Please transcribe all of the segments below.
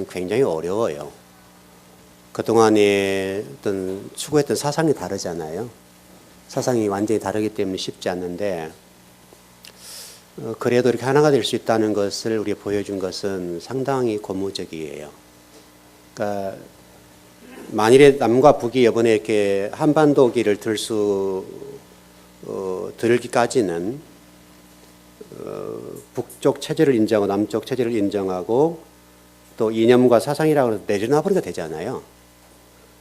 굉장히 어려워요. 그동안에 어떤 추구했던 사상이 다르잖아요. 사상이 완전히 다르기 때문에 쉽지 않는데, 그래도 이렇게 하나가 될 수 있다는 것을 우리가 보여준 것은 상당히 고무적이에요. 그러니까 만일에 남과 북이 이번에 이렇게 한반도기를 들기까지는 북쪽 체제를 인정하고 남쪽 체제를 인정하고 또 이념과 사상이라고 해서 내려놔버리게 되잖아요.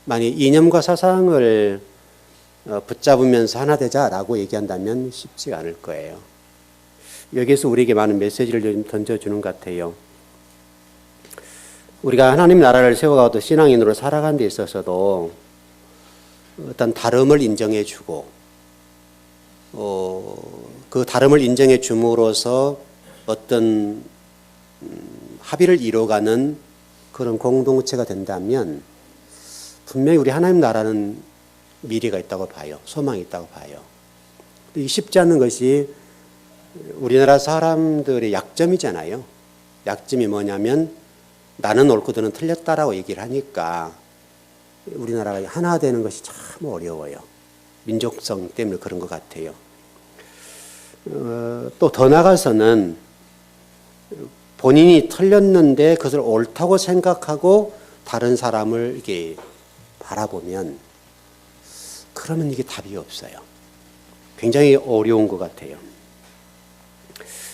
만약 이념과 사상을 붙잡으면서 하나 되자라고 얘기한다면 쉽지가 않을 거예요. 여기에서 우리에게 많은 메시지를 좀 던져주는 것 같아요. 우리가 하나님 나라를 세워가고 신앙인으로 살아가는 데 있어서도 어떤 다름을 인정해주고 그 다름을 인정해 줌으로써 어떤 합의를 이뤄가는 그런 공동체가 된다면 분명히 우리 하나님 나라는 미래가 있다고 봐요. 소망이 있다고 봐요. 이게 쉽지 않은 것이 우리나라 사람들의 약점이잖아요. 약점이 뭐냐면 나는 옳고 너는 틀렸다라고 얘기를 하니까 우리나라가 하나 되는 것이 참 어려워요. 민족성 때문에 그런 것 같아요. 또 더 나아가서는 본인이 틀렸는데 그것을 옳다고 생각하고 다른 사람을 이렇게 바라보면 그러면 이게 답이 없어요. 굉장히 어려운 것 같아요.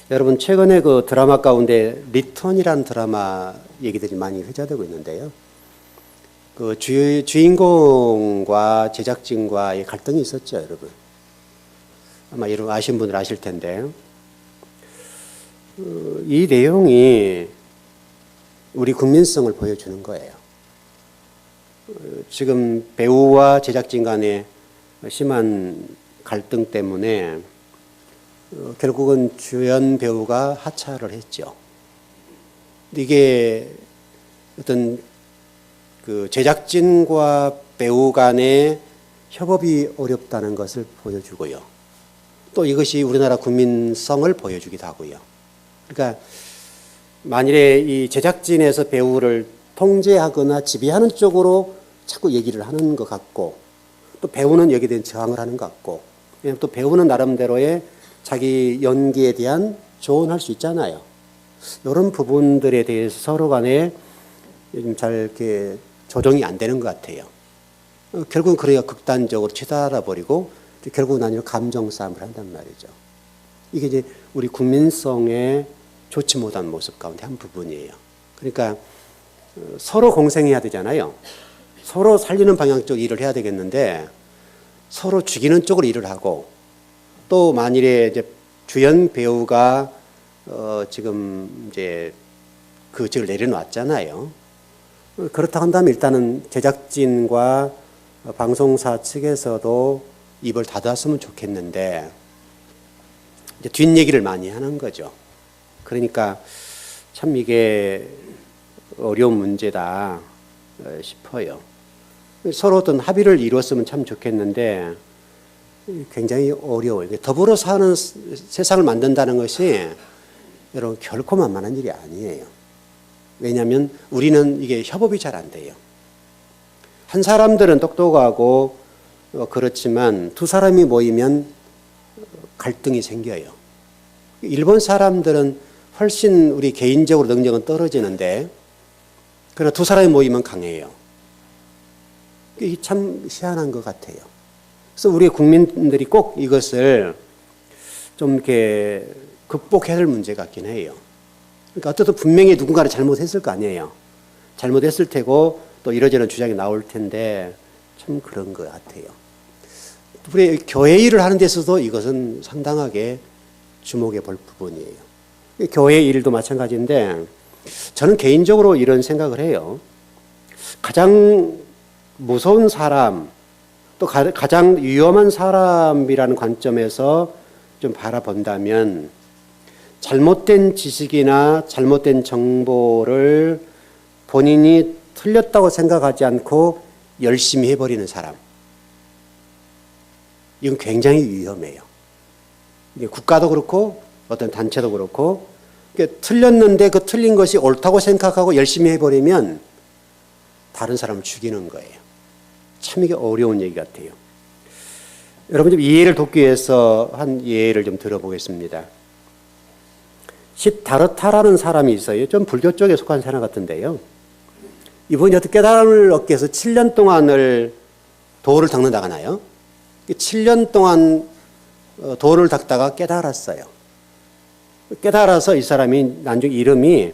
여러분 최근에 그 드라마 가운데 리턴이라는 드라마 얘기들이 많이 회자되고 있는데요. 그 주인공과 제작진과의 갈등이 있었죠, 여러분. 아마 여러분 아시는 분들 아실 텐데 이 내용이 우리 국민성을 보여주는 거예요. 지금 배우와 제작진 간의 심한 갈등 때문에 결국은 주연 배우가 하차를 했죠. 이게 어떤 그 제작진과 배우 간의 협업이 어렵다는 것을 보여주고요. 또 이것이 우리나라 국민성을 보여주기도 하고요. 그러니까 만일에 이 제작진에서 배우를 통제하거나 지배하는 쪽으로 자꾸 얘기를 하는 것 같고 또 배우는 여기에 대한 저항을 하는 것 같고 또 배우는 나름대로의 자기 연기에 대한 조언할 수 있잖아요. 이런 부분들에 대해서 서로 간에 요즘 잘 이렇게 조정이 안 되는 것 같아요. 결국은 그래야 극단적으로 치달아버리고 결국은 나중에 감정 싸움을 한단 말이죠. 이게 이제 우리 국민성의 좋지 못한 모습 가운데 한 부분이에요. 그러니까 서로 공생해야 되잖아요. 서로 살리는 방향 쪽 일을 해야 되겠는데 서로 죽이는 쪽으로 일을 하고 또 만일에 이제 주연 배우가 지금 이제 그 직을 내려놨잖아요. 그렇다고 한다면 일단은 제작진과 방송사 측에서도 입을 닫았으면 좋겠는데 이제 뒷얘기를 많이 하는 거죠. 그러니까 참 이게 어려운 문제다 싶어요. 서로 어떤 합의를 이루었으면 참 좋겠는데 굉장히 어려워요. 더불어 사는 세상을 만든다는 것이 여러분 결코 만만한 일이 아니에요. 왜냐하면 우리는 이게 협업이 잘 안 돼요. 한 사람들은 똑똑하고 그렇지만 두 사람이 모이면 갈등이 생겨요. 일본 사람들은 훨씬 우리 개인적으로 능력은 떨어지는데 그러나 두 사람이 모이면 강해요. 이게 참 희한한 것 같아요. 그래서 우리 국민들이 꼭 이것을 좀 이렇게 극복해야 할 문제 같긴 해요. 그러니까 어쨌든 분명히 누군가를 잘못했을 거 아니에요. 잘못했을 테고 또 이러저런 주장이 나올 텐데 참 그런 것 같아요. 우리 교회 일을 하는 데 있어서도 이것은 상당하게 주목해 볼 부분이에요. 교회 일도 마찬가지인데 저는 개인적으로 이런 생각을 해요. 가장 무서운 사람 또 가장 위험한 사람이라는 관점에서 좀 바라본다면 잘못된 지식이나 잘못된 정보를 본인이 틀렸다고 생각하지 않고 열심히 해버리는 사람. 이건 굉장히 위험해요. 국가도 그렇고 어떤 단체도 그렇고 그러니까 틀렸는데 그 틀린 것이 옳다고 생각하고 열심히 해버리면 다른 사람을 죽이는 거예요. 참 이게 어려운 얘기 같아요. 여러분 좀 이해를 돕기 위해서 한 예를 좀 들어보겠습니다. 시다르타라는 사람이 있어요. 좀 불교 쪽에 속한 사람 같은데요. 이분이 어떻게 깨달음을 얻기 위해서 7년 동안을 도를 닦는다고 하나요? 7년 동안 도를 닦다가 깨달았어요. 깨달아서 이 사람이 나중에 이름이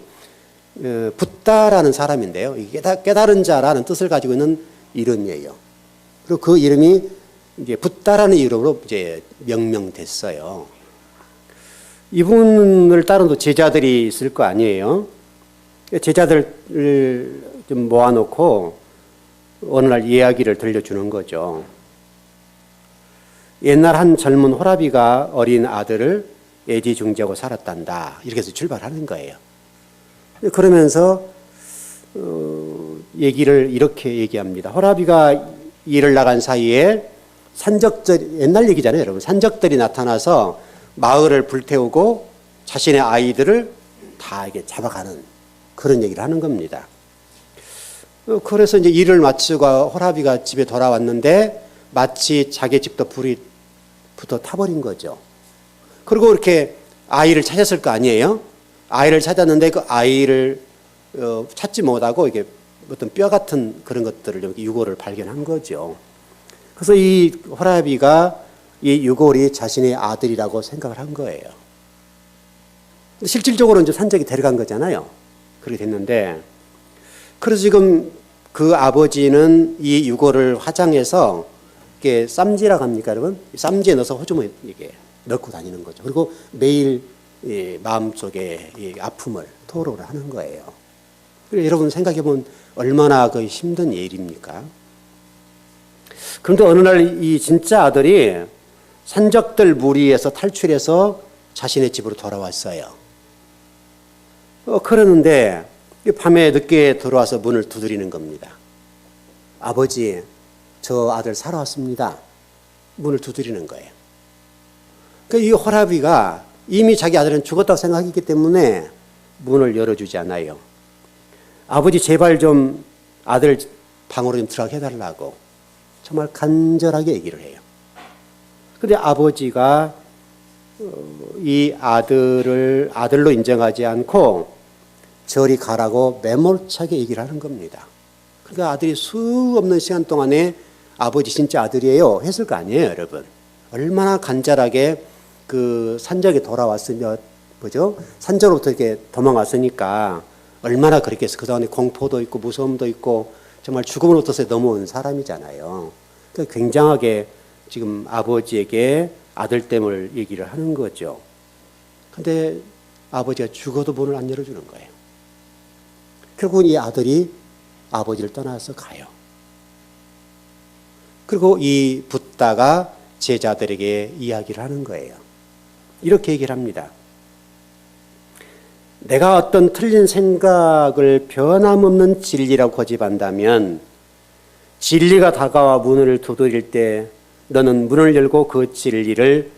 붓다라는 사람인데요. 깨달은 자라는 뜻을 가지고 있는 이름이에요. 그리고 그 이름이 이제 붓다라는 이름으로 이제 명명됐어요. 이분을 따른 또 제자들이 있을 거 아니에요. 제자들을 좀 모아놓고 어느 날 이야기를 들려주는 거죠. 옛날 한 젊은 호라비가 어린 아들을 애지중지하고 살았단다. 이렇게 해서 출발하는 거예요. 그러면서 얘기를 이렇게 얘기합니다. 호라비가 일을 나간 사이에 산적들, 옛날 얘기잖아요, 여러분. 산적들이 나타나서 마을을 불태우고 자신의 아이들을 다 이게 잡아가는 그런 얘기를 하는 겁니다. 그래서 이제 일을 마치고 호라비가 집에 돌아왔는데 마치 자기 집도 불이 붙어 타버린 거죠. 그리고 이렇게 아이를 찾았을 거 아니에요? 아이를 찾았는데 그 아이를 찾지 못하고 이게 어떤 뼈 같은 그런 것들을 여기 유골을 발견한 거죠. 그래서 이 호라비가 이 유골이 자신의 아들이라고 생각을 한 거예요. 실질적으로 이제 산적이 데려간 거잖아요. 그렇게 됐는데, 그래서 지금 그 아버지는 이 유골을 화장해서 이게 쌈지라고 합니까, 여러분? 쌈지에 넣어서 호주머니에 이게 넣고 다니는 거죠. 그리고 매일 마음속에 이 아픔을 토로를 하는 거예요. 여러분 생각해 보면 얼마나 그 힘든 일입니까? 그런데 어느 날 이 진짜 아들이 산적들 무리에서 탈출해서 자신의 집으로 돌아왔어요. 그러는데 밤에 늦게 들어와서 문을 두드리는 겁니다. 아버지, 저 아들 살아왔습니다. 문을 두드리는 거예요. 이 호라비가 이미 자기 아들은 죽었다고 생각했기 때문에 문을 열어주지 않아요. 아버지 제발 좀 아들 방으로 좀 들어가게 해달라고 정말 간절하게 얘기를 해요. 그런데 아버지가 이 아들을 아들로 인정하지 않고 저리 가라고 매몰차게 얘기를 하는 겁니다. 그러니까 아들이 수 없는 시간 동안에 아버지 진짜 아들이에요 했을 거 아니에요, 여러분. 얼마나 간절하게 그 산적에 돌아왔으며, 뭐죠? 산적으로부터 이렇게 도망왔으니까 얼마나 그렇게 해서 그동안에 공포도 있고 무서움도 있고 정말 죽음으로부터 넘어온 사람이잖아요. 그러니까 굉장하게 지금 아버지에게 아들됨을 얘기를 하는 거죠. 근데 아버지가 죽어도 문을 안 열어주는 거예요. 결국은 이 아들이 아버지를 떠나서 가요. 그리고 이 붓다가 제자들에게 이야기를 하는 거예요. 이렇게 얘기를 합니다. 내가 어떤 틀린 생각을 변함없는 진리라고 고집한다면 진리가 다가와 문을 두드릴 때 너는 문을 열고 그 진리를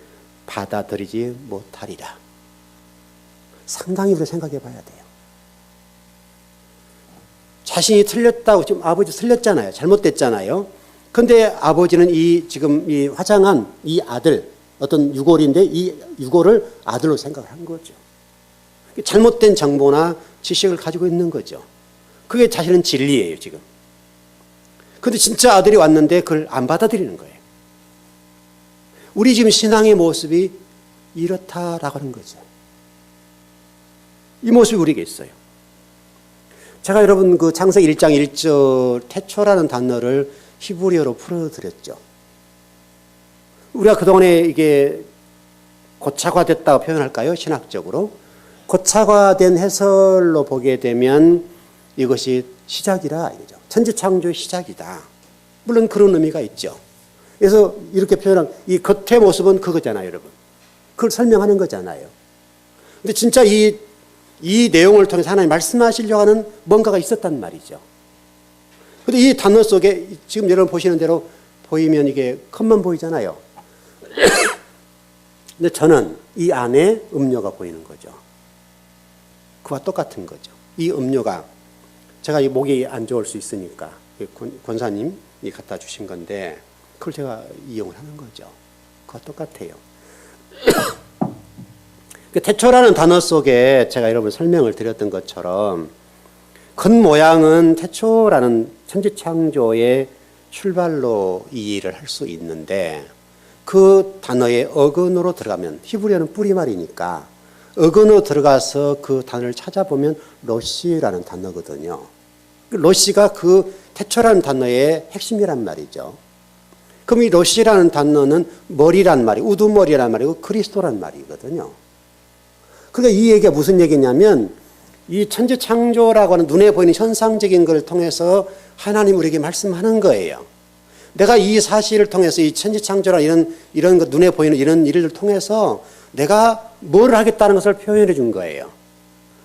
받아들이지 못하리라. 상당히 우리가 생각해 봐야 돼요. 자신이 틀렸다고, 지금 아버지 틀렸잖아요. 잘못됐잖아요. 근데 아버지는 지금 이 화장한 이 아들, 어떤 유골인데 이 유골을 아들로 생각을 한 거죠. 잘못된 정보나 지식을 가지고 있는 거죠. 그게 자신은 진리예요, 지금. 근데 진짜 아들이 왔는데 그걸 안 받아들이는 거예요. 우리 지금 신앙의 모습이 이렇다라고 하는 거죠. 이 모습이 우리에게 있어요. 제가 여러분 그 창세기 1장 1절 태초라는 단어를 히브리어로 풀어드렸죠. 우리가 그동안에 이게 고착화됐다고 표현할까요? 신학적으로. 고착화된 해설로 보게 되면 이것이 시작이라 이거죠. 천지창조의 시작이다. 물론 그런 의미가 있죠. 그래서 이렇게 표현한 이 겉의 모습은 그거잖아요, 여러분. 그걸 설명하는 거잖아요. 근데 진짜 이 내용을 통해서 하나님 말씀하시려고 하는 뭔가가 있었단 말이죠. 근데 이 단어 속에 지금 여러분 보시는 대로 보이면 이게 컷만 보이잖아요. 근데 저는 이 안에 음료가 보이는 거죠. 그와 똑같은 거죠. 이 음료가 제가 이 목이 안 좋을 수 있으니까 권사님이 갖다 주신 건데 그걸 제가 이용을 하는 거죠. 그와 똑같아요. 태초라는 단어 속에 제가 여러분 설명을 드렸던 것처럼 겉모양은 태초라는 천지창조의 출발로 이해를 할 수 있는데 그 단어의 어근으로 들어가면 히브리어는 뿌리말이니까 어근으로 들어가서 그 단어를 찾아보면 로시라는 단어거든요. 로시가 그 태초라는 단어의 핵심이란 말이죠. 그럼 이 로시라는 단어는 머리란 말이 우두머리란 말이고 그리스도란 말이거든요. 그러니까 이 얘기가 무슨 얘기냐면 이 천지창조라고 하는 눈에 보이는 현상적인 것을 통해서 하나님 우리에게 말씀하는 거예요. 내가 이 사실을 통해서 이 천지창조라 이런 것 눈에 보이는 이런 일을 통해서 내가 뭘 하겠다는 것을 표현해 준 거예요.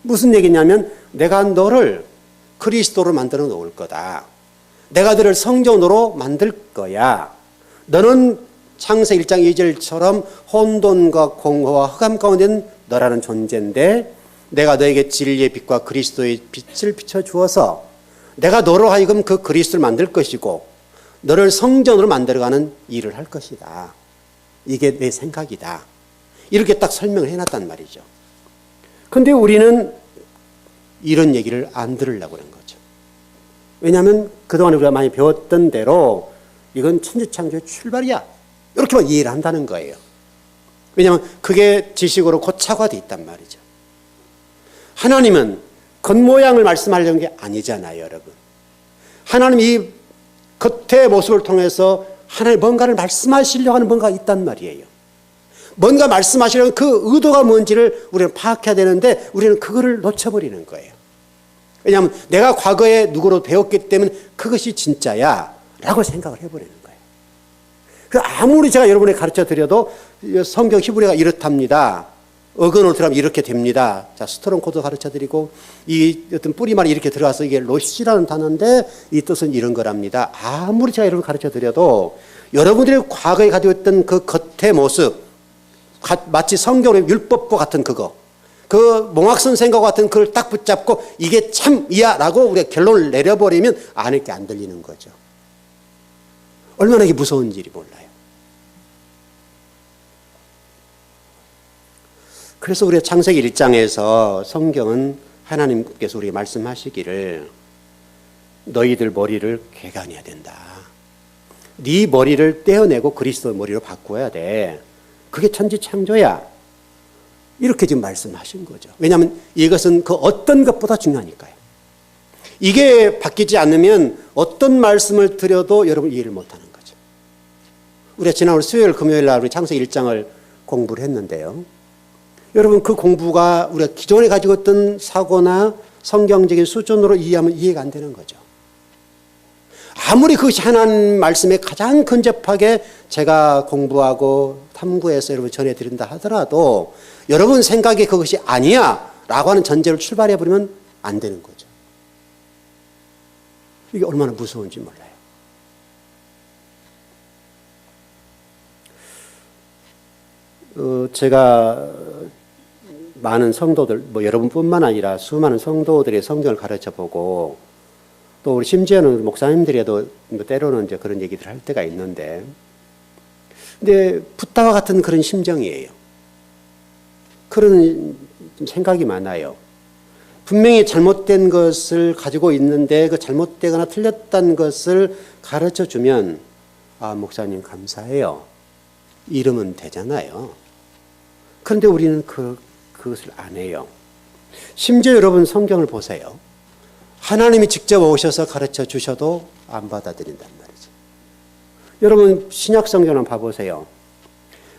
무슨 얘기냐면 내가 너를 그리스도로 만들어 놓을 거다. 내가 너를 성전으로 만들 거야. 너는 창세 1장 2절처럼 혼돈과 공허와 흑암 가운데 있는 너라는 존재인데 내가 너에게 진리의 빛과 그리스도의 빛을 비춰주어서 내가 너로 하여금 그 그리스도를 만들 것이고 너를 성전으로 만들어가는 일을 할 것이다. 이게 내 생각이다. 이렇게 딱 설명을 해놨단 말이죠. 그런데 우리는 이런 얘기를 안 들으려고 그런 거죠. 왜냐하면 그동안 우리가 많이 배웠던 대로 이건 천지창조의 출발이야. 이렇게만 이해를 한다는 거예요. 왜냐하면 그게 지식으로 고착화되어 있단 말이죠. 하나님은 겉모양을 말씀하려는 게 아니잖아요, 여러분. 하나님 이 겉의 모습을 통해서 하나님 뭔가를 말씀하시려고 하는 뭔가가 있단 말이에요. 뭔가 말씀하시려는 그 의도가 뭔지를 우리는 파악해야 되는데 우리는 그거를 놓쳐버리는 거예요. 왜냐하면 내가 과거에 누구로 배웠기 때문에 그것이 진짜야 라고 생각을 해버리는 거예요. 아무리 제가 여러분에게 가르쳐 드려도 성경 히브리가 이렇답니다. 어근으로 들어가면 이렇게 됩니다. 자, 스트롱 코드 가르쳐 드리고 이 어떤 뿌리말이 이렇게 들어가서 이게 로시라는 단어인데 이 뜻은 이런 거랍니다. 아무리 제가 여러분 가르쳐 드려도 여러분들이 과거에 가지고 있던 그 겉의 모습 마치 성경의 율법과 같은 그거 그 몽학선생과 같은 그걸 딱 붙잡고 이게 참이야 라고 우리가 결론을 내려버리면 안에 게 안 들리는 거죠. 얼마나 이게 무서운 일이 몰라요. 그래서 우리가 창세기 1장에서 성경은 하나님께서 우리에게 말씀하시기를 너희들 머리를 개간해야 된다. 네 머리를 떼어내고 그리스도 머리로 바꿔야 돼. 그게 천지창조야. 이렇게 지금 말씀하신 거죠. 왜냐하면 이것은 그 어떤 것보다 중요하니까요. 이게 바뀌지 않으면 어떤 말씀을 드려도 여러분 이해를 못하는 거죠. 우리가 지난 수요일 금요일 날 우리 창세기 1장을 공부를 했는데요. 여러분 그 공부가 우리가 기존에 가지고 있던 사고나 성경적인 수준으로 이해하면 이해가 안 되는 거죠. 아무리 그것이 하나님 말씀에 가장 근접하게 제가 공부하고 탐구해서 여러분 전해드린다 하더라도 여러분 생각에 그것이 아니야 라고 하는 전제를 출발해버리면 안 되는 거죠. 이게 얼마나 무서운지 몰라요. 제가 많은 성도들, 여러분뿐만 아니라 수많은 성도들의 성경을 가르쳐보고 또 우리 심지어는 목사님들에도 때로는 이제 그런 얘기들 할 때가 있는데, 근데 붓다와 같은 그런 심정이에요. 그런 생각이 많아요. 분명히 잘못된 것을 가지고 있는데 그 잘못되거나 틀렸다는 것을 가르쳐 주면 아, 목사님 감사해요. 이러면 되잖아요. 그런데 우리는 그것을 안 해요. 심지어 여러분 성경을 보세요. 하나님이 직접 오셔서 가르쳐 주셔도 안 받아들인단 말이죠. 여러분 신약 성경을 한번 봐보세요.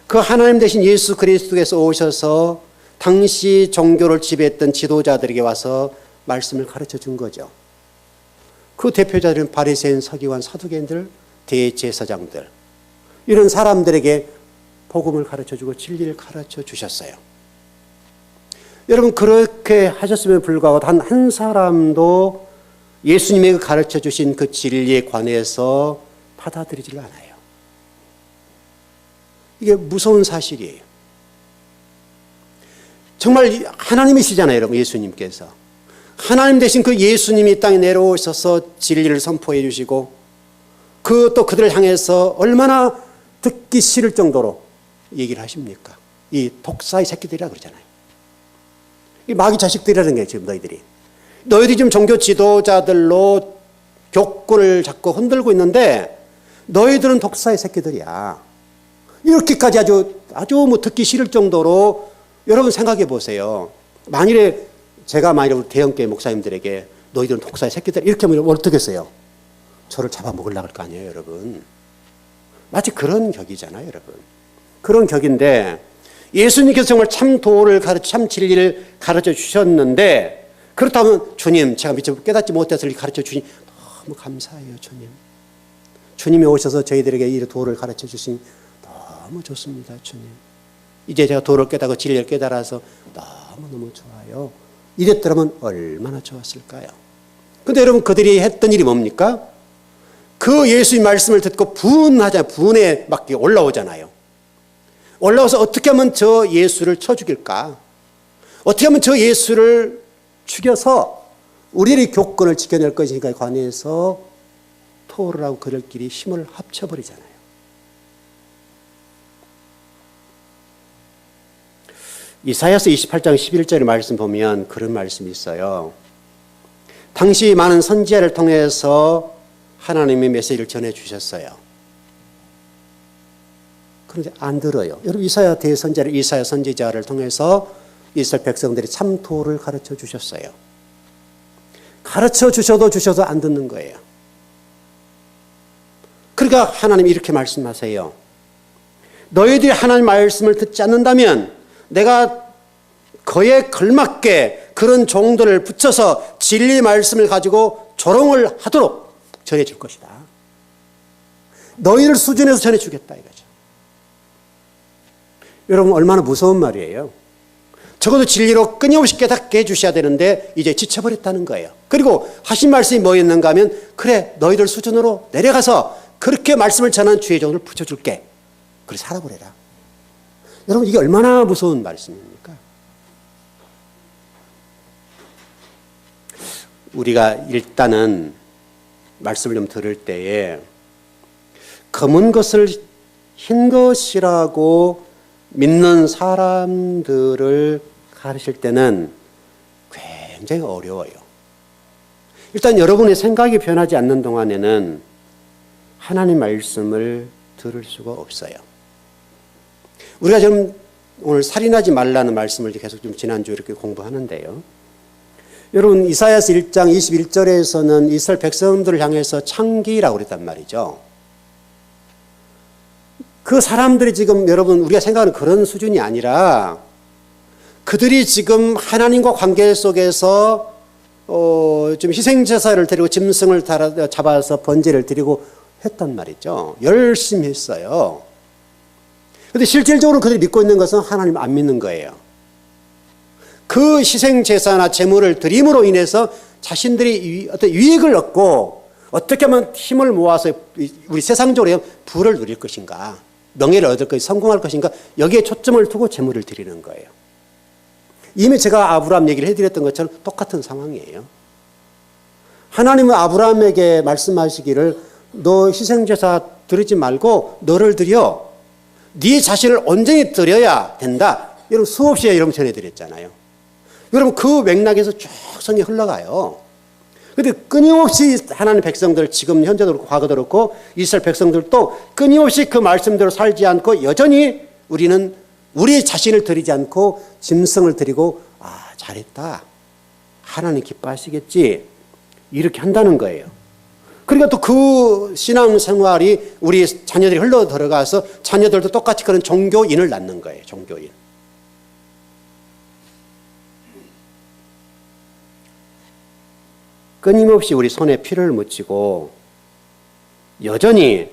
그 하나님 대신 예수 그리스도께서 오셔서 당시 종교를 지배했던 지도자들에게 와서 말씀을 가르쳐 준 거죠. 그 대표자들은 바리새인, 서기관, 사두개인들, 대제사장들 이런 사람들에게 복음을 가르쳐 주고 진리를 가르쳐 주셨어요. 여러분 그렇게 하셨음에 불구하고 단 한 사람도 예수님에게 가르쳐 주신 그 진리에 관해서 받아들이질 않아요. 이게 무서운 사실이에요. 정말 하나님이시잖아요, 여러분. 예수님께서. 하나님 대신 그 예수님이 땅에 내려오셔서 진리를 선포해 주시고 또 그들을 향해서 얼마나 듣기 싫을 정도로 얘기를 하십니까? 이 독사의 새끼들이라 그러잖아요. 이 마귀 자식들이라는 게 지금 너희들이 지금 종교 지도자들로 교권을 잡고 흔들고 있는데 너희들은 독사의 새끼들이야. 이렇게까지 아주 뭐 듣기 싫을 정도로 여러분 생각해 보세요. 만일에 제가 만일에 대형교회 목사님들에게 너희들은 독사의 새끼들 이렇게 하면 어떻게 했어요? 저를 잡아먹으려고 할 거 아니에요, 여러분. 마치 그런 격이잖아요, 여러분. 그런 격인데 예수님께서 정말 참 도를 참 진리를 가르쳐 주셨는데 그렇다면 주님, 제가 미처 깨닫지 못해서 이렇게 가르쳐 주시니 너무 감사해요, 주님. 주님이 오셔서 저희들에게 이 도를 가르쳐 주시니 너무 좋습니다, 주님. 이제 제가 도를 깨닫고 진리를 깨달아서 너무너무 좋아요. 이랬더라면 얼마나 좋았을까요? 근데 여러분 그들이 했던 일이 뭡니까? 그 예수의 말씀을 듣고 분에 막 올라오잖아요. 올라와서 어떻게 하면 저 예수를 쳐 죽일까? 어떻게 하면 저 예수를 죽여서 우리의 교권을 지켜낼 것인가에 관해서 토를 하고 그들끼리 힘을 합쳐버리잖아요. 이사야서 28장 11절의 말씀 보면 그런 말씀이 있어요. 당시 많은 선지자를 통해서 하나님의 메시지를 전해주셨어요. 그런데 안 들어요. 여러분 이사야 대선지자를 이사야 선지자를 통해서 이스라엘 백성들이 참 도를 가르쳐 주셨어요. 가르쳐 주셔도 안 듣는 거예요. 그러니까 하나님이 이렇게 말씀하세요. 너희들이 하나님 말씀을 듣지 않는다면 내가 그에 걸맞게 그런 종들을 붙여서 진리 말씀을 가지고 조롱을 하도록 전해줄 것이다. 너희를 수준에서 전해주겠다 이거죠. 여러분 얼마나 무서운 말이에요. 적어도 진리로 끊임없이 깨닫게 해주셔야 되는데 이제 지쳐버렸다는 거예요. 그리고 하신 말씀이 뭐였는가 하면 그래 너희들 수준으로 내려가서 그렇게 말씀을 전하는 주의 종을 붙여줄게. 그래 살아보래라. 여러분 이게 얼마나 무서운 말씀입니까? 우리가 일단은 말씀을 좀 들을 때에 검은 것을 흰 것이라고 믿는 사람들을 가르칠 때는 굉장히 어려워요. 일단 여러분의 생각이 변하지 않는 동안에는 하나님 말씀을 들을 수가 없어요. 우리가 지금 오늘 살인하지 말라는 말씀을 계속 좀 지난주 이렇게 공부하는데요. 여러분 이사야서 1장 21절에서는 이스라엘 백성들을 향해서 창기라고 그랬단 말이죠. 그 사람들이 지금 여러분 우리가 생각하는 그런 수준이 아니라 그들이 지금 하나님과 관계 속에서 좀 희생제사를 드리고 짐승을 잡아서 번제를 드리고 했단 말이죠. 열심히 했어요. 그런데 실질적으로 그들이 믿고 있는 것은 하나님 안 믿는 거예요. 그 희생제사나 제물을 드림으로 인해서 자신들이 어떤 유익을 얻고 어떻게 하면 힘을 모아서 우리 세상적으로 부를 누릴 것인가, 명예를 얻을 것인가, 성공할 것인가 여기에 초점을 두고 제물을 드리는 거예요. 이미 제가 아브라함 얘기를 해드렸던 것처럼 똑같은 상황이에요. 하나님은 아브라함에게 말씀하시기를 너 희생제사 드리지 말고 너를 드려 네 자신을 온전히 드려야 된다. 여러분 수없이 여러분 전해드렸잖아요. 여러분 그 맥락에서 쭉 성경이 흘러가요. 그런데 끊임없이 하나님 백성들 지금 현재도 그렇고 과거도 그렇고 이스라엘 백성들도 끊임없이 그 말씀대로 살지 않고 여전히 우리는 우리 자신을 드리지 않고 짐승을 드리고 잘했다. 하나님 기뻐하시겠지. 이렇게 한다는 거예요. 그러니까 또 그 신앙생활이 우리 자녀들이 흘러 들어가서 자녀들도 똑같이 그런 종교인을 낳는 거예요. 종교인. 끊임없이 우리 손에 피를 묻히고 여전히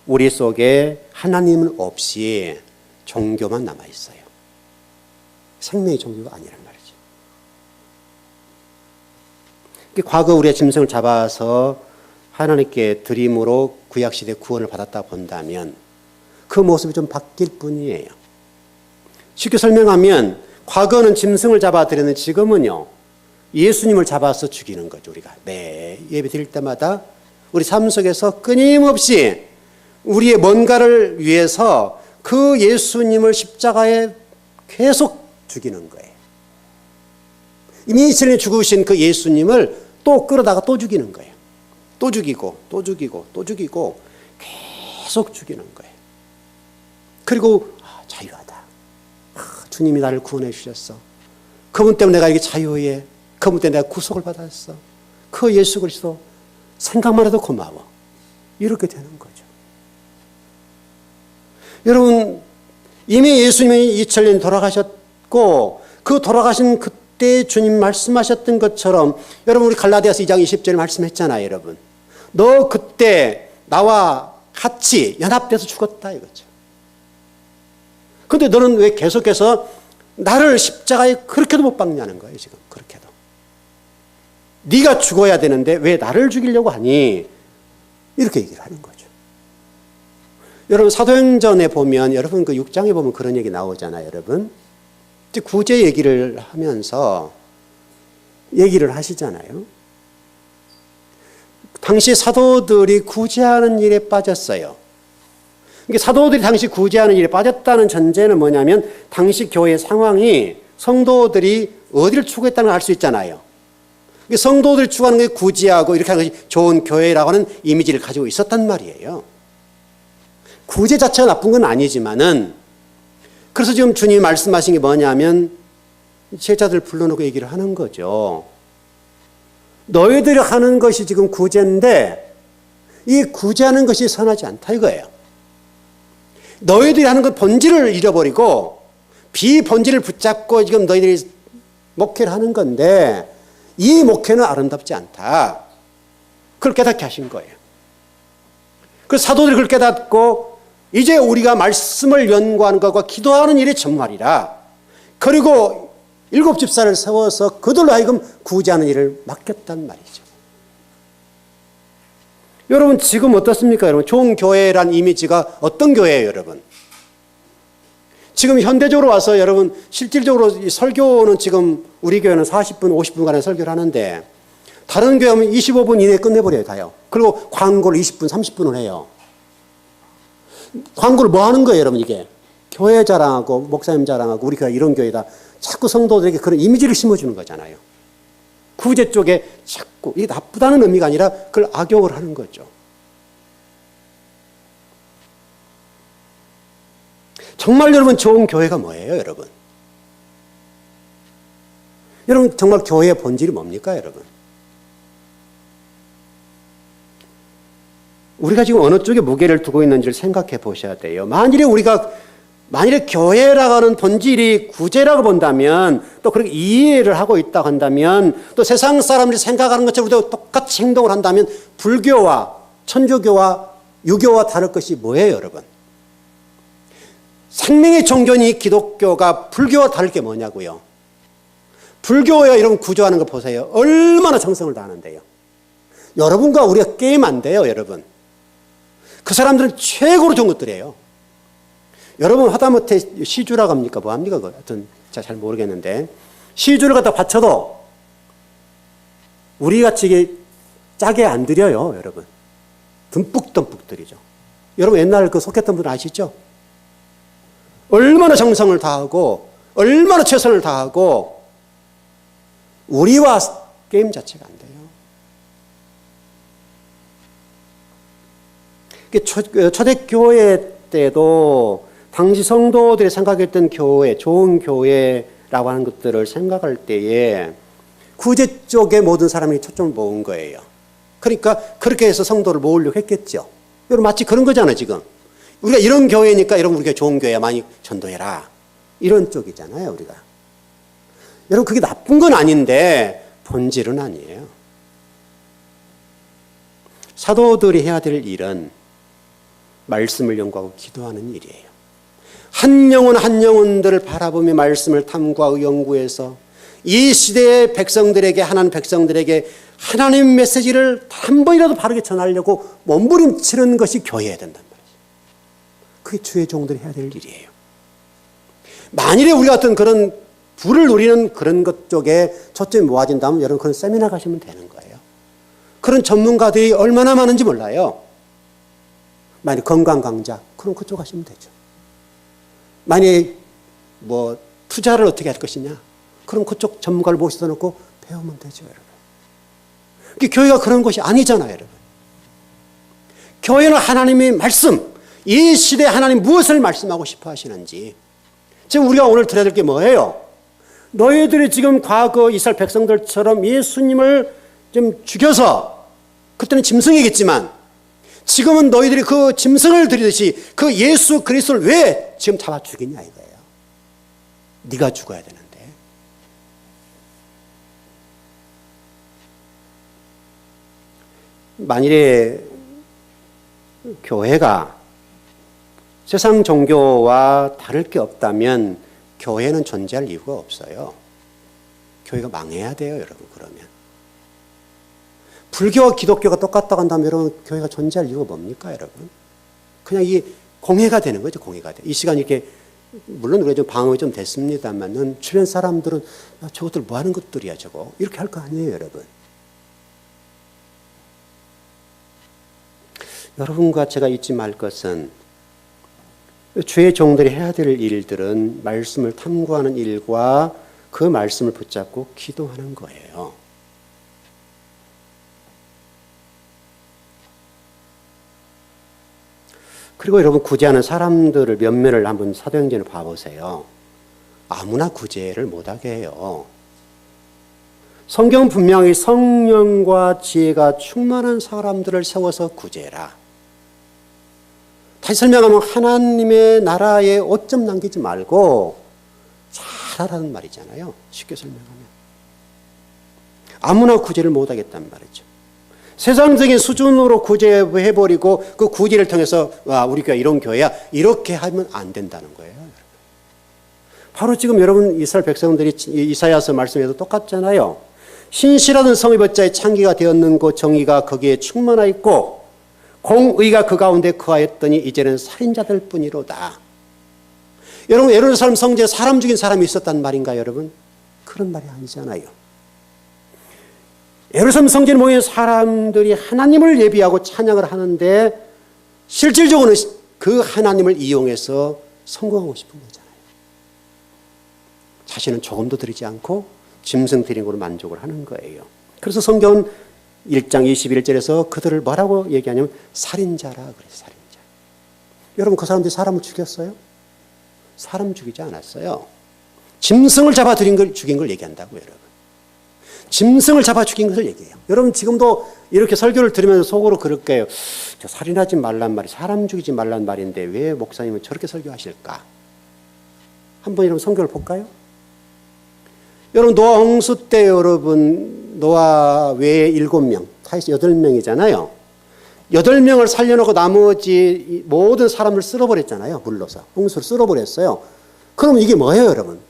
우리 속에 하나님은 없이 종교만 남아있어요. 생명의 종교가 아니란 말이죠. 과거 우리가 짐승을 잡아서 하나님께 드림으로 구약시대 구원을 받았다 본다면 그 모습이 좀 바뀔 뿐이에요. 쉽게 설명하면 과거는 짐승을 잡아 드렸는데 지금은요, 예수님을 잡아서 죽이는 거죠. 우리가 매 예배 드릴 때마다 우리 삶 속에서 끊임없이 우리의 뭔가를 위해서 그 예수님을 십자가에 계속 죽이는 거예요. 이미 이스라엘에 죽으신 그 예수님을 또 끌어다가 또 죽이는 거예요. 또 죽이고 또 죽이고 또 죽이고 계속 죽이는 거예요. 그리고 자유하다. 주님이 나를 구원해 주셨어. 그분 때문에 내가 이게 자유해. 그분 때문에 내가 구속을 받았어. 그 예수 그리스도 생각만 해도 고마워. 이렇게 되는 거죠. 여러분, 이미 예수님이 2000년 돌아가셨고 그 돌아가신 그때 주님 말씀하셨던 것처럼 여러분 우리 갈라디아서 2장 20절에 말씀했잖아요. 여러분, 너 그때 나와 같이 연합돼서 죽었다 이거죠. 그런데 너는 왜 계속해서 나를 십자가에 그렇게도 못 박냐는 거예요. 지금 그렇게도. 네가 죽어야 되는데 왜 나를 죽이려고 하니? 이렇게 얘기를 하는 거죠. 여러분 사도행전에 보면 여러분 그 6장에 보면 그런 얘기 나오잖아요. 여러분 구제 얘기를 하면서 얘기를 하시잖아요. 당시 사도들이 구제하는 일에 빠졌어요. 그러니까 사도들이 당시 구제하는 일에 빠졌다는 전제는 뭐냐면 당시 교회 상황이 성도들이 어디를 추구했다는 걸 알 수 있잖아요. 성도들이 추구하는 게 구제하고 이렇게 하는 것이 좋은 교회라고 하는 이미지를 가지고 있었단 말이에요. 구제 자체가 나쁜 건 아니지만은 그래서 지금 주님이 말씀하신 게 뭐냐면 제자들 불러놓고 얘기를 하는 거죠. 너희들이 하는 것이 지금 구제인데 이 구제하는 것이 선하지 않다 이거예요. 너희들이 하는 것 본질을 잃어버리고 비본질을 붙잡고 지금 너희들이 목회를 하는 건데 이 목회는 아름답지 않다. 그걸 깨닫게 하신 거예요. 그래서 사도들이 그걸 깨닫고 이제 우리가 말씀을 연구하는 것과 기도하는 일에 전무하리라. 그리고 7 집사를 세워서 그들로 하여금 구제하는 일을 맡겼단 말이죠. 여러분 지금 어떻습니까? 여러분 좋은 교회란 이미지가 어떤 교회예요? 여러분 지금 현대적으로 와서 여러분 실질적으로 설교는 지금 우리 교회는 40분 50분간의 설교를 하는데 다른 교회 하면 25분 이내에 끝내버려요. 다요. 그리고 광고를 20분 30분을 해요. 광고를 뭐 하는 거예요? 여러분 이게 교회 자랑하고 목사님 자랑하고 우리 교회 이런 교회다. 자꾸 성도들에게 그런 이미지를 심어주는 거잖아요. 구제 쪽에 자꾸 이게 나쁘다는 의미가 아니라 그걸 악용을 하는 거죠. 정말 여러분 좋은 교회가 뭐예요, 여러분? 여러분 정말 교회의 본질이 뭡니까, 여러분? 우리가 지금 어느 쪽에 무게를 두고 있는지를 생각해 보셔야 돼요. 만일에 교회라고 하는 본질이 구제라고 본다면 또 그렇게 이해를 하고 있다고 한다면 또 세상 사람들이 생각하는 것처럼 우리도 똑같이 행동을 한다면 불교와 천주교와 유교와 다를 것이 뭐예요, 여러분? 생명의 종교니 기독교가 불교와 다를 게 뭐냐고요. 불교에 이런 구조하는 거 보세요. 얼마나 정성을 다하는데요. 여러분과 우리가 게임 안 돼요, 여러분. 그 사람들은 최고로 좋은 것들이에요. 여러분 하다못해 시주라고 합니까? 뭐 합니까? 하여튼 잘 모르겠는데 시주를 갖다 바쳐도 우리같이 이게 짜게 안 드려요, 여러분. 듬뿍듬뿍 드리죠. 여러분 옛날 그 속했던 분 아시죠? 얼마나 정성을 다하고 얼마나 최선을 다하고 우리와 게임 자체가 안 돼요. 초대교회 때도 당시 성도들이 생각했던 교회, 좋은 교회라고 하는 것들을 생각할 때에 구제 쪽에 모든 사람이 초점을 모은 거예요. 그러니까 그렇게 해서 성도를 모으려고 했겠죠. 여러분 마치 그런 거잖아요, 지금. 우리가 이런 교회니까 여러분 우리가 좋은 교회 많이 전도해라. 이런 쪽이잖아요, 우리가. 여러분 그게 나쁜 건 아닌데 본질은 아니에요. 사도들이 해야 될 일은 말씀을 연구하고 기도하는 일이에요. 한 영혼들을 바라보며 말씀을 탐구하고 연구해서 이 시대의 백성들에게 하나님 백성들에게 하나님 메시지를 한 번이라도 바르게 전하려고 몸부림치는 것이 교회여야 된단 말이에요. 그게 주의 종들이 해야 될 일이에요. 만일에 우리가 어떤 그런 부를 누리는 그런 것 쪽에 초점이 모아진다면 여러분 그런 세미나 가시면 되는 거예요. 그런 전문가들이 얼마나 많은지 몰라요. 만약 건강 강좌, 그럼 그쪽 가시면 되죠. 만약에 뭐 투자를 어떻게 할 것이냐, 그럼 그쪽 전문가를 모셔다 놓고 배우면 되죠, 여러분. 교회가 그런 것이 아니잖아요, 여러분. 교회는 하나님의 말씀, 이 시대에 하나님 무엇을 말씀하고 싶어 하시는지. 지금 우리가 오늘 들어야 될 게 뭐예요? 너희들이 지금 과거 이스라엘 백성들처럼 예수님을 좀 죽여서, 그때는 짐승이겠지만 지금은 너희들이 그 짐승을 드리듯이 그 예수 그리스도를 왜 지금 잡아 죽이냐 이거예요. 네가 죽어야 되는데. 만일에 교회가 세상 종교와 다를 게 없다면 교회는 존재할 이유가 없어요. 교회가 망해야 돼요, 여러분. 그러면 불교와 기독교가 똑같다고 한다면 여러분 교회가 존재할 이유가 뭡니까, 여러분? 그냥 이 공해가 되는 거죠, 공해가 돼. 이 시간 이렇게 물론 우리가 좀 방어가 좀 됐습니다만은 주변 사람들은 야, 저것들 뭐 하는 것들이야, 저거 이렇게 할 거 아니에요, 여러분. 여러분과 제가 잊지 말 것은 주의 종들이 해야 될 일들은 말씀을 탐구하는 일과 그 말씀을 붙잡고 기도하는 거예요. 그리고 여러분 구제하는 사람들을 면면을 한번 사도행전을 봐보세요. 아무나 구제를 못하게 해요. 성경은 분명히 성령과 지혜가 충만한 사람들을 세워서 구제해라. 다시 설명하면 하나님의 나라에 오점 남기지 말고 잘하라는 말이잖아요. 쉽게 설명하면. 아무나 구제를 못하겠다는 말이죠. 세상적인 수준으로 구제해버리고 그 구제를 통해서 우리 교회 이런 교회야 이렇게 하면 안 된다는 거예요. 바로 지금 여러분 이스라엘 백성들이 이사야서 말씀에도 똑같잖아요. 신실하던 성의 벗자의 창기가 되었는고 정의가 거기에 충만하 있고 공의가 그 가운데 거하였더니 이제는 살인자들 뿐이로다. 여러분 예루살렘 성전에 사람 죽인 사람이 있었단 말인가요, 여러분? 그런 말이 아니잖아요. 예루살렘 성전에 모인 사람들이 하나님을 예비하고 찬양을 하는데 실질적으로는 그 하나님을 이용해서 성공하고 싶은 거잖아요. 자신은 조금도 드리지 않고 짐승 드린 걸로 만족을 하는 거예요. 그래서 성경은 1장 21절에서 그들을 뭐라고 얘기하냐면 살인자라 그래요. 살인자. 여러분 그 사람들이 사람을 죽였어요? 사람 죽이지 않았어요. 짐승을 잡아 죽인 걸 얘기한다고요, 여러분. 짐승을 잡아 죽인 것을 얘기해요. 여러분 지금도 이렇게 설교를 들으면서 속으로 그럴 거예요. 저 살인하지 말란 말이 사람 죽이지 말란 말인데 왜 목사님은 저렇게 설교하실까? 한번 여러분 성경을 볼까요? 여러분 노아 홍수 때 여러분 노아 외에 7명, 타이스 8명이잖아요. 8명을 살려놓고 나머지 모든 사람을 쓸어버렸잖아요. 물러서 홍수를 쓸어버렸어요. 그럼 이게 뭐예요, 여러분?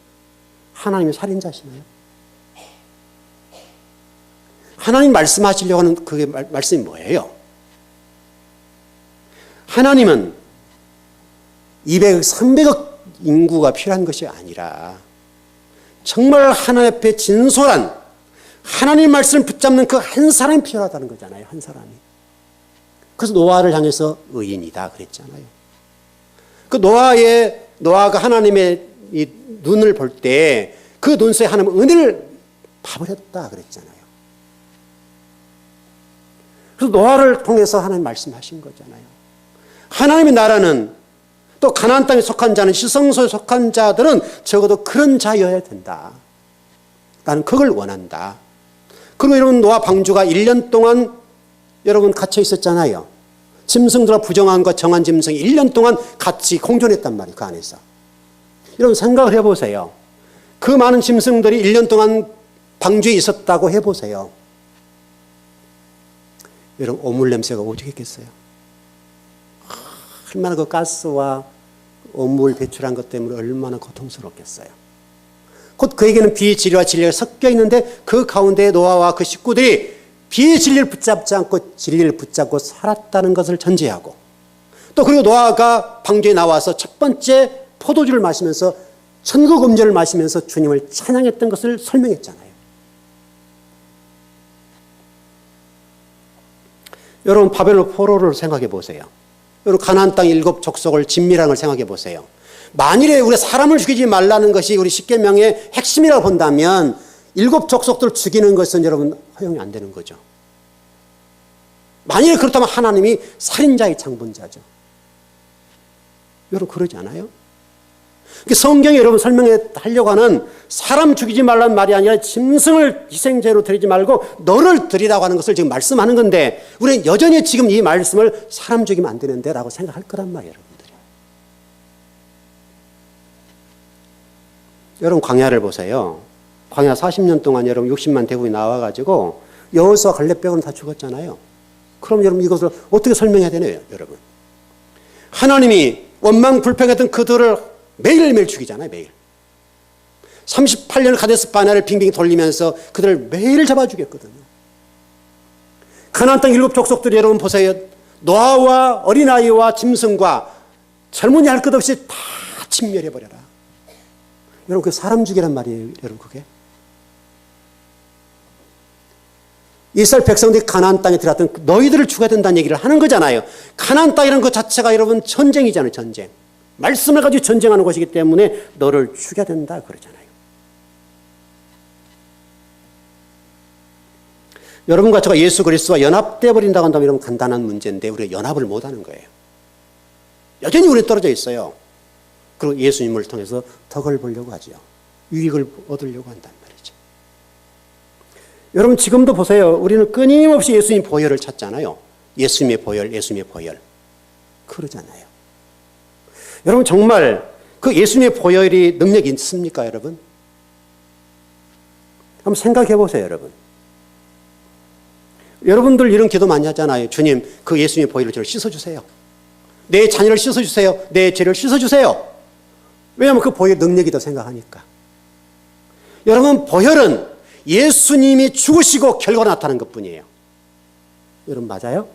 하나님의 살인자시나요? 하나님 말씀하시려고 하는 그게 말씀이 뭐예요? 하나님은 200억, 300억 인구가 필요한 것이 아니라 정말 하나님 앞에 진솔한 하나님 말씀을 붙잡는 그 한 사람이 필요하다는 거잖아요. 한 사람이. 그래서 노아를 향해서 의인이다 그랬잖아요. 그 노아가 하나님의 이 눈을 볼 때 그 눈 속에 하나님의 은혜를 봐버렸다 그랬잖아요. 그래서 노아를 통해서 하나님 말씀하신 거잖아요. 하나님의 나라는 또 가나안 땅에 속한 자는 시성소에 속한 자들은 적어도 그런 자여야 된다. 나는 그걸 원한다. 그리고 여러분 노아 방주가 1년 동안 여러분 갇혀 있었잖아요. 짐승들과 부정한과 정한 짐승이 1년 동안 같이 공존했단 말이에요. 그 안에서. 여러분 생각을 해보세요. 그 많은 짐승들이 1년 동안 방주에 있었다고 해보세요. 여러분 오물 냄새가 오죽했겠어요. 얼마나 그 가스와 오물 배출한 것 때문에 얼마나 고통스럽겠어요. 곧 그에게는 비의 진리와 진리가 섞여 있는데 그 가운데 노아와 그 식구들이 비의 진리를 붙잡지 않고 진리를 붙잡고 살았다는 것을 전제하고 또 그리고 노아가 방주에 나와서 첫 번째 포도주를 마시면서 천국 음료를 마시면서 주님을 찬양했던 것을 설명했잖아요. 여러분 바벨론 포로를 생각해 보세요. 여러분 가나안 땅 7 족속을 진멸한 걸 생각해 보세요. 만일에 우리 사람을 죽이지 말라는 것이 우리 십계명의 핵심이라고 본다면 7 족속들을 죽이는 것은 여러분 허용이 안 되는 거죠. 만일에 그렇다면 하나님이 살인자의 창본자죠. 여러분 그러지 않아요? 성경에 여러분 설명하려고 하는 사람 죽이지 말라는 말이 아니라 짐승을 희생제로 드리지 말고 너를 드리라고 하는 것을 지금 말씀하는 건데 우리는 여전히 지금 이 말씀을 사람 죽이면 안 되는데 라고 생각할 거란 말이에요. 여러분 광야를 보세요. 광야 40년 동안 여러분 60만 대군이 나와가지고 여호수아 갈렙 빼고는 다 죽었잖아요. 그럼 여러분 이것을 어떻게 설명해야 되나요, 여러분? 하나님이 원망불평했던 그들을 매일매일 죽이잖아요, 매일. 38년 가데스 바네아를 빙빙 돌리면서 그들을 매일 잡아 죽였거든요. 가나안 땅 7 족속들이 여러분 보세요. 노아와 어린아이와 짐승과 젊은이 할 것 없이 다 진멸해버려라. 여러분 그 사람 죽이란 말이에요, 여러분 그게. 이스라엘 백성들이 가나안 땅에 들어갔던 너희들을 죽여야 된다는 얘기를 하는 거잖아요. 가나안 땅이라는 것 자체가 여러분 전쟁이잖아요, 전쟁. 말씀을 가지고 전쟁하는 것이기 때문에 너를 죽여야 된다 그러잖아요. 여러분과 제가 예수 그리스도와 연합되어 버린다고 한다면 여러분 간단한 문제인데 우리가 연합을 못하는 거예요. 여전히 우리 떨어져 있어요. 그리고 예수님을 통해서 덕을 보려고 하죠. 유익을 얻으려고 한단 말이죠. 여러분 지금도 보세요. 우리는 끊임없이 예수님 보혈을 찾잖아요. 예수님의 보혈, 예수님의 보혈. 그러잖아요. 여러분 정말 그 예수님의 보혈이 능력이 있습니까, 여러분? 한번 생각해 보세요, 여러분. 여러분들 이런 기도 많이 하잖아요. 주님, 그 예수님의 보혈로 저를 씻어주세요. 내 자녀를 씻어주세요. 내 죄를 씻어주세요. 왜냐하면 그 보혈 능력이다 생각하니까. 여러분 보혈은 예수님이 죽으시고 결과로 나타난 것뿐이에요. 여러분 맞아요?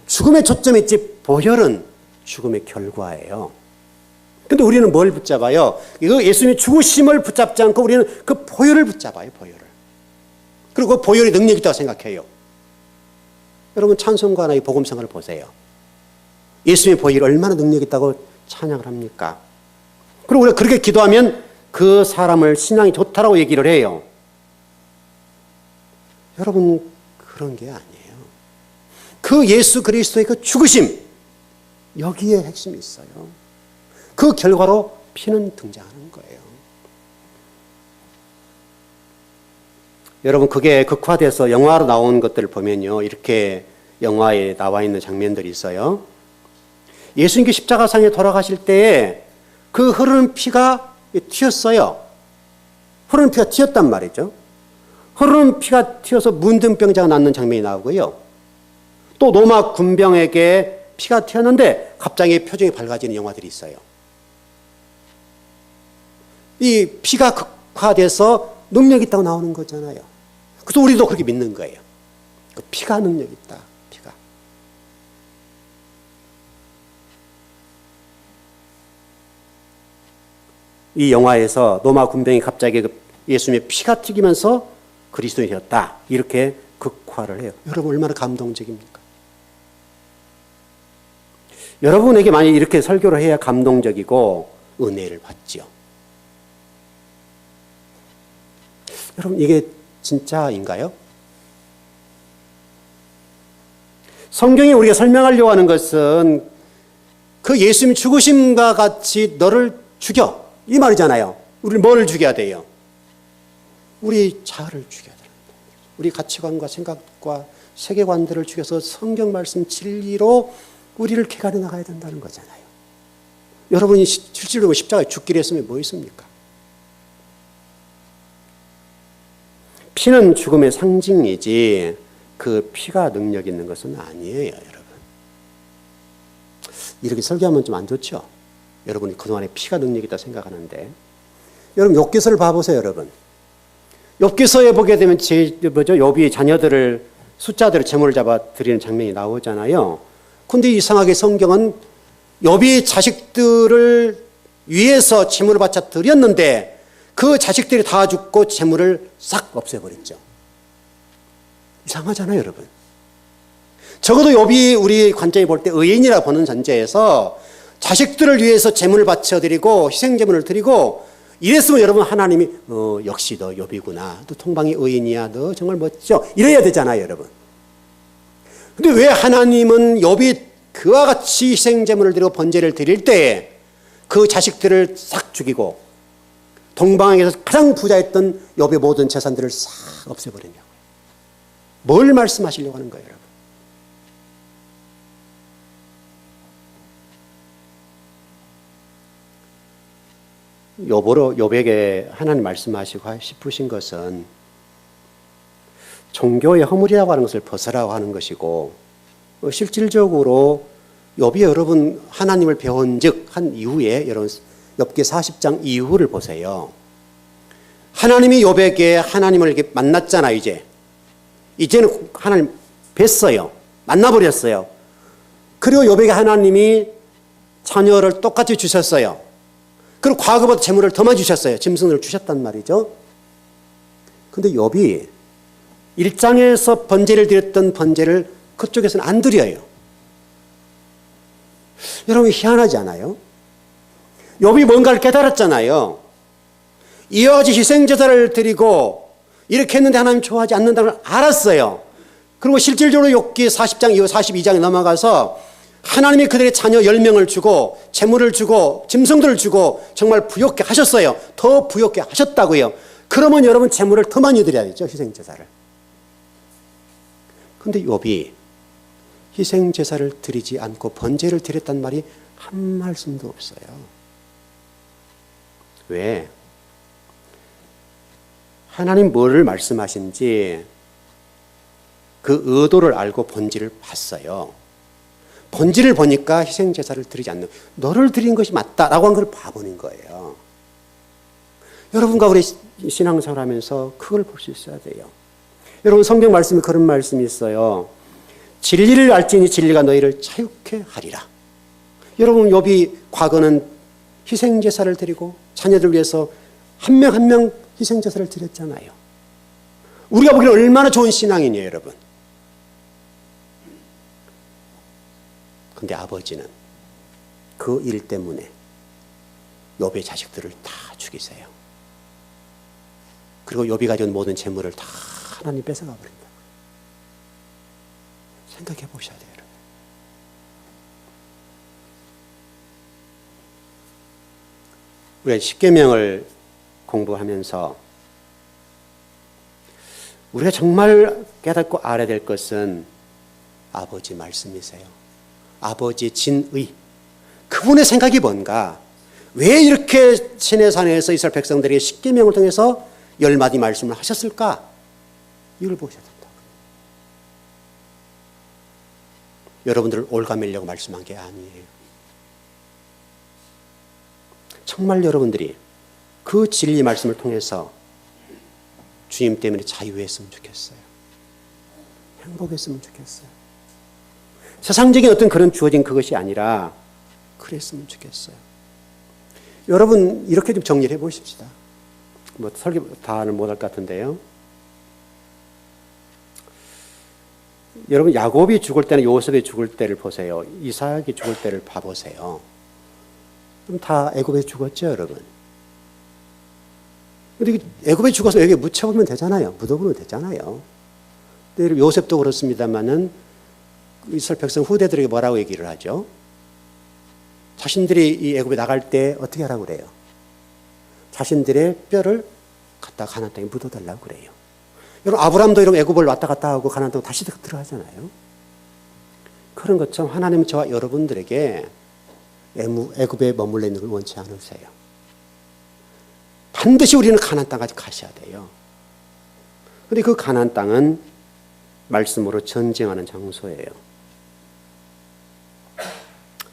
죽음에 초점이 있지 보혈은 죽음의 결과예요. 근데 우리는 뭘 붙잡아요? 이거 예수님이 죽으심을 붙잡지 않고 우리는 그 보혈을 붙잡아요, 보혈을. 그리고 그 보혈이 능력이 있다고 생각해요. 여러분 찬송가나 이 복음성을 보세요. 예수님의 보혈이 얼마나 능력이 있다고 찬양을 합니까? 그리고 우리가 그렇게 기도하면 그 사람을 신앙이 좋다라고 얘기를 해요. 여러분 그런 게 아니에요. 그 예수 그리스도의 그 죽으심 여기에 핵심이 있어요. 그 결과로 피는 등장하는 거예요. 여러분 그게 극화돼서 영화로 나온 것들을 보면요. 이렇게 영화에 나와 있는 장면들이 있어요. 예수님께 십자가상에 돌아가실 때에 그 흐르는 피가 튀었어요. 흐르는 피가 튀었단 말이죠. 흐르는 피가 튀어서 문둥병자가 낫는 장면이 나오고요. 또 로마 군병에게 피가 튀었는데 갑자기 표정이 밝아지는 영화들이 있어요. 이 피가 극화돼서 능력이 있다고 나오는 거잖아요. 그래서 우리도 그렇게 믿는 거예요. 그 피가 능력이 있다. 피가. 이 영화에서 로마 군병이 갑자기 예수님의 피가 튀기면서 그리스도인이 되었다. 이렇게 극화를 해요. 여러분 얼마나 감동적입니까? 여러분에게 만약 이렇게 설교를 해야 감동적이고 은혜를 받지요. 여러분 이게 진짜인가요? 성경이 우리가 설명하려고 하는 것은 그 예수님 죽으심과 같이 너를 죽여 이 말이잖아요. 우리 뭐를 죽여야 돼요? 우리 자아를 죽여야 돼요. 우리 가치관과 생각과 세계관들을 죽여서 성경 말씀 진리로 우리를 개간해 나가야 된다는 거잖아요. 여러분이 실제로 십자가에 죽기로 했으면 뭐 있습니까? 피는 죽음의 상징이지 그 피가 능력 있는 것은 아니에요, 여러분. 이렇게 설교하면 좀 안 좋죠? 여러분이 그동안에 피가 능력이 있다 생각하는데 여러분 욥기서를 봐보세요, 여러분. 욥기서에 보게 되면 욥이 자녀들을 숫자대로 제물을 잡아 드리는 장면이 나오잖아요. 근데 이상하게 성경은 욥이 자식들을 위해서 재물을 바쳐 드렸는데 그 자식들이 다 죽고 재물을 싹 없애버렸죠. 이상하잖아요, 여러분. 적어도 욥이 우리 관점에 볼 때 의인이라 보는 전제에서 자식들을 위해서 재물을 바쳐드리고 희생재물을 드리고 이랬으면 여러분 하나님이 역시 너 욥이구나. 너 통방이 의인이야. 너 정말 멋져. 이래야 되잖아요, 여러분. 근데 왜 하나님은 욥이 그와 같이 희생재물을 드리고 번제를 드릴 때에 그 자식들을 싹 죽이고 동방에서 가장 부자였던 욥의 모든 재산들을 싹 없애버리냐고요. 뭘 말씀하시려고 하는 거예요, 여러분? 욥에게 하나님 말씀하시고 싶으신 것은 종교의 허물이라고 하는 것을 벗으라고 하는 것이고, 실질적으로 욥이 여러분 하나님을 배운 즉 한 이후에 여러분 욥기 40장 이후를 보세요. 하나님이 욥에게 하나님을 이렇게 만났잖아요. 이제는 하나님 뵀어요. 만나버렸어요. 그리고 욥에게 하나님이 자녀를 똑같이 주셨어요. 그리고 과거보다 재물을 더 많이 주셨어요. 짐승을 주셨단 말이죠. 그런데 욥이 1장에서 번제를 드렸던 번제를 그쪽에서는 안 드려요. 여러분 희한하지 않아요? 욥이 뭔가를 깨달았잖아요. 이와 같이 희생제사를 드리고 이렇게 했는데 하나님 좋아하지 않는다는 걸 알았어요. 그리고 실질적으로 욥기 40장 이후 42장에 넘어가서 하나님이 그들의 자녀 10명을 주고 재물을 주고 짐승들을 주고 정말 부욕게 하셨어요. 더 부욕게 하셨다고요. 그러면 여러분 재물을 더 많이 드려야죠. 희생제사를. 그런데 욥이 희생제사를 드리지 않고 번제를 드렸단 말이 한 말씀도 없어요. 왜? 하나님 뭐를 말씀하신지 그 의도를 알고 본질을 봤어요. 본질을 보니까 희생제사를 드리지 않는, 너를 드린 것이 맞다라고 한 걸 봐보는 거예요. 여러분과 우리 신앙생활 하면서 그걸 볼 수 있어야 돼요. 여러분 성경 말씀에 그런 말씀이 있어요. 진리를 알지니 진리가 너희를 자유케 하리라. 여러분 욥이 과거는 희생제사를 드리고 자녀들 위해서 한 명 한 명 희생제사를 드렸잖아요. 우리가 보기에는 얼마나 좋은 신앙이에요, 여러분. 근데 아버지는 그 일 때문에 욥의 자식들을 다 죽이세요. 그리고 욥이 가져온 모든 재물을 다 하나님 뺏어가 버린다. 생각해 보셔야 돼요, 여러분. 우리가 십계명을 공부하면서 우리가 정말 깨닫고 알아야 될 것은 아버지 말씀이세요. 아버지 진의. 그분의 생각이 뭔가? 왜 이렇게 시내산에서 이스라엘 백성들에게 십계명을 통해서 10마디 말씀을 하셨을까? 이걸 보셔야 된다. 여러분들을 올가매려고 말씀한 게 아니에요. 정말 여러분들이 그 진리 말씀을 통해서 주님 때문에 자유했으면 좋겠어요. 행복했으면 좋겠어요. 세상적인 어떤 그런 주어진 그것이 아니라 그랬으면 좋겠어요. 여러분 이렇게 좀 정리를 해보십시다. 뭐 설교 다는 못할 것 같은데요. 여러분 야곱이 죽을 때는 요셉이 죽을 때를 보세요. 이삭이 죽을 때를 봐보세요. 그럼 다 애굽에 죽었죠, 여러분. 근데 애굽에 죽어서 여기 묻혀보면 되잖아요. 묻어보면 되잖아요. 근데 요셉도 그렇습니다만은 이스라엘 백성 후대들에게 뭐라고 얘기를 하죠? 자신들이 이 애굽에 나갈 때 어떻게 하라고 그래요? 자신들의 뼈를 갖다 가나안 땅에 묻어달라고 그래요. 여러분 아브라함도 이런 애굽을 왔다 갔다 하고 가나안 땅에 다시 들어가잖아요. 그런 것처럼 하나님은 저와 여러분들에게 애굽에 머물러 있는 걸 원치 않으세요. 반드시 우리는 가나안 땅까지 가셔야 돼요. 그런데 그 가나안 땅은 말씀으로 전쟁하는 장소예요.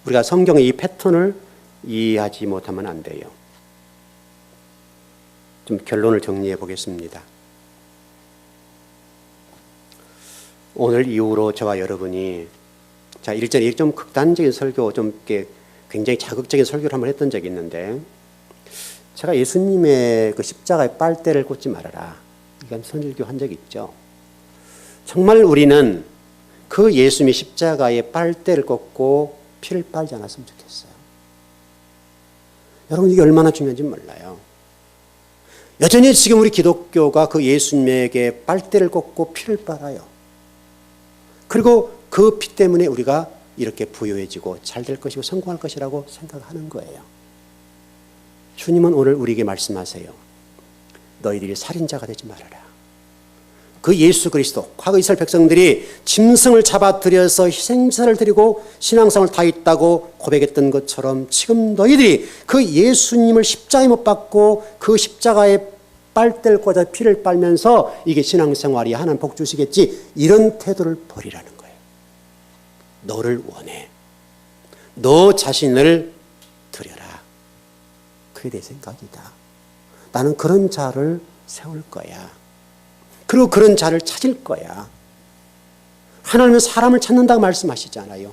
우리가 성경의 이 패턴을 이해하지 못하면 안 돼요. 좀 결론을 정리해 보겠습니다. 오늘 이후로 저와 여러분이 자, 일전에 좀 극단적인 설교 좀 이렇게 굉장히 자극적인 설교를 한번 했던 적이 있는데, 제가 예수님의 그 십자가에 빨대를 꽂지 말아라, 이건 선일교 한 적이 있죠. 정말 우리는 그 예수님의 십자가에 빨대를 꽂고 피를 빨지 않았으면 좋겠어요. 여러분, 이게 얼마나 중요한지 몰라요. 여전히 지금 우리 기독교가 그 예수님에게 빨대를 꽂고 피를 빨아요. 그리고 그 피 때문에 우리가 이렇게 부유해지고 잘 될 것이고 성공할 것이라고 생각하는 거예요. 주님은 오늘 우리에게 말씀하세요. 너희들이 살인자가 되지 말아라. 그 예수 그리스도, 과거 이스라엘 백성들이 짐승을 잡아들여서 희생제사를 드리고 신앙성을 다했다고 고백했던 것처럼 지금 너희들이 그 예수님을 십자가에 못 박고 그 십자가에 빨대를 꽂아 피를 빨면서 이게 신앙생활이 하나님 복 주시겠지, 이런 태도를 버리라는 거예요. 너를 원해. 너 자신을 드려라. 그게 내 생각이다. 나는 그런 자를 세울 거야. 그리고 그런 자를 찾을 거야. 하나님은 사람을 찾는다고 말씀하시잖아요.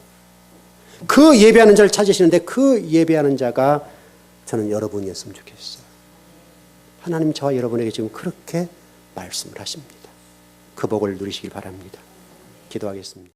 그 예배하는 자를 찾으시는데 그 예배하는 자가 저는 여러분이었으면 좋겠어요. 하나님 저와 여러분에게 지금 그렇게 말씀을 하십니다. 그 복을 누리시길 바랍니다. 기도하겠습니다.